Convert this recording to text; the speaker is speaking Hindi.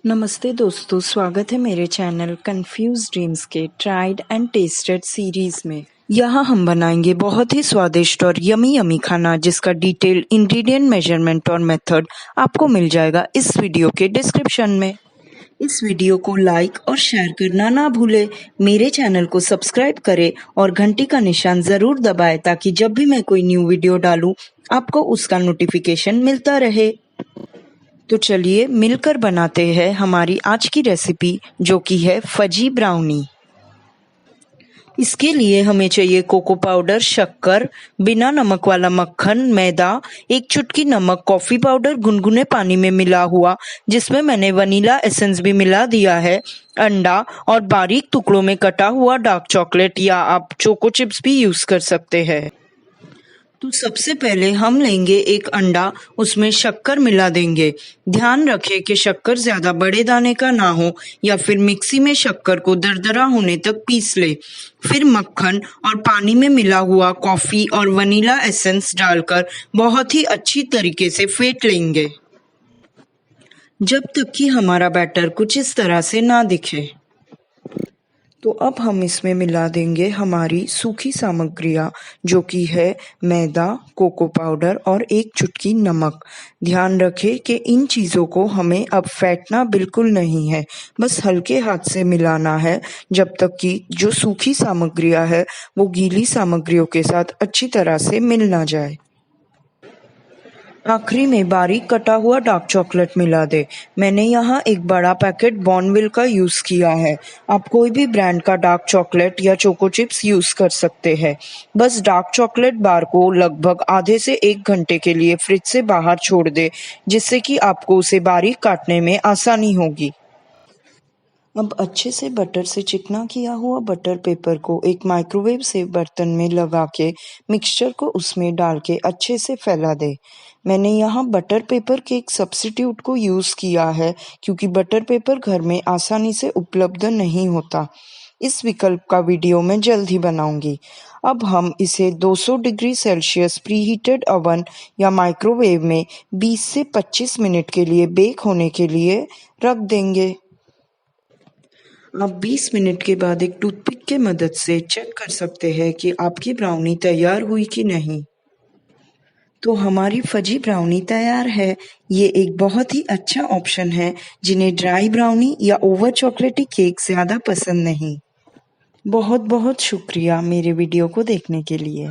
नमस्ते दोस्तों, स्वागत है मेरे चैनल कंफ्यूज ड्रीम्स के ट्राइड एंड टेस्टेड सीरीज में। यहाँ हम बनाएंगे बहुत ही स्वादिष्ट और यमी यमी खाना जिसका डिटेल्ड इंग्रेडिएंट मेजरमेंट और मेथड आपको मिल जाएगा इस वीडियो के डिस्क्रिप्शन में। इस वीडियो को लाइक और शेयर करना ना भूले, मेरे चैनल को सब्सक्राइब करें और घंटी का निशान जरूर दबाएं ताकि जब भी मैं कोई न्यू वीडियो डालूं आपको उसका नोटिफिकेशन मिलता रहे। तो चलिए मिलकर बनाते हैं हमारी आज की रेसिपी, जो कि है फजी ब्राउनी। इसके लिए हमें चाहिए कोको पाउडर, शक्कर, बिना नमक वाला मक्खन, मैदा, एक चुटकी नमक, कॉफी पाउडर गुनगुने पानी में मिला हुआ जिसमें मैंने वनीला एसेंस भी मिला दिया है, अंडा और बारीक टुकड़ों में कटा हुआ डार्क चॉकलेट या आप चोको चिप्स भी यूज कर सकते हैं। तो सबसे पहले हम लेंगे एक अंडा, उसमें शक्कर मिला देंगे। ध्यान रखें कि शक्कर ज्यादा बड़े दाने का ना हो या फिर मिक्सी में शक्कर को दरदरा होने तक पीस ले। फिर मक्खन और पानी में मिला हुआ कॉफी और वनीला एसेंस डालकर बहुत ही अच्छी तरीके से फेंट लेंगे जब तक कि हमारा बैटर कुछ इस तरह से ना दिखे। तो अब हम इसमें मिला देंगे हमारी सूखी सामग्रियाँ, जो कि है मैदा, कोको पाउडर और एक चुटकी नमक। ध्यान रखें कि इन चीज़ों को हमें अब फेंटना बिल्कुल नहीं है, बस हल्के हाथ से मिलाना है जब तक कि जो सूखी सामग्रियाँ है वो गीली सामग्रियों के साथ अच्छी तरह से मिल ना जाए। आखिरी में बारीक कटा हुआ डार्क चॉकलेट मिला दे। मैंने यहाँ एक बड़ा पैकेट बॉर्नविल का यूज किया है। आप कोई भी ब्रांड का डार्क चॉकलेट या चोको चिप्स यूज कर सकते हैं। बस डार्क चॉकलेट बार को लगभग आधे से 1 घंटे के लिए फ्रिज से बाहर छोड़ दे, जिससे कि आपको उसे बारीक काटने में आसानी होगी। अब अच्छे से बटर से चिकना किया हुआ बटर पेपर को एक माइक्रोवेव सेफ बर्तन में लगा के मिक्सचर को उसमें डाल के अच्छे से फैला दे। मैंने यहाँ बटर पेपर के एक सब्स्टिट्यूट को यूज़ किया है क्योंकि बटर पेपर घर में आसानी से उपलब्ध नहीं होता। इस विकल्प का वीडियो मैं जल्द ही बनाऊंगी। अब हम इसे 200 डिग्री सेल्सियस प्रीहीटेड ओवन या माइक्रोवेव में 20 से 25 मिनट के लिए बेक होने के लिए रख देंगे। आप 20 मिनट के बाद एक टूथपिक के मदद से चेक कर सकते हैं कि आपकी ब्राउनी तैयार हुई कि नहीं। तो हमारी फजी ब्राउनी तैयार है। ये एक बहुत ही अच्छा ऑप्शन है जिन्हें ड्राई ब्राउनी या ओवर चॉकलेटी केक ज़्यादा पसंद नहीं। बहुत बहुत शुक्रिया मेरे वीडियो को देखने के लिए।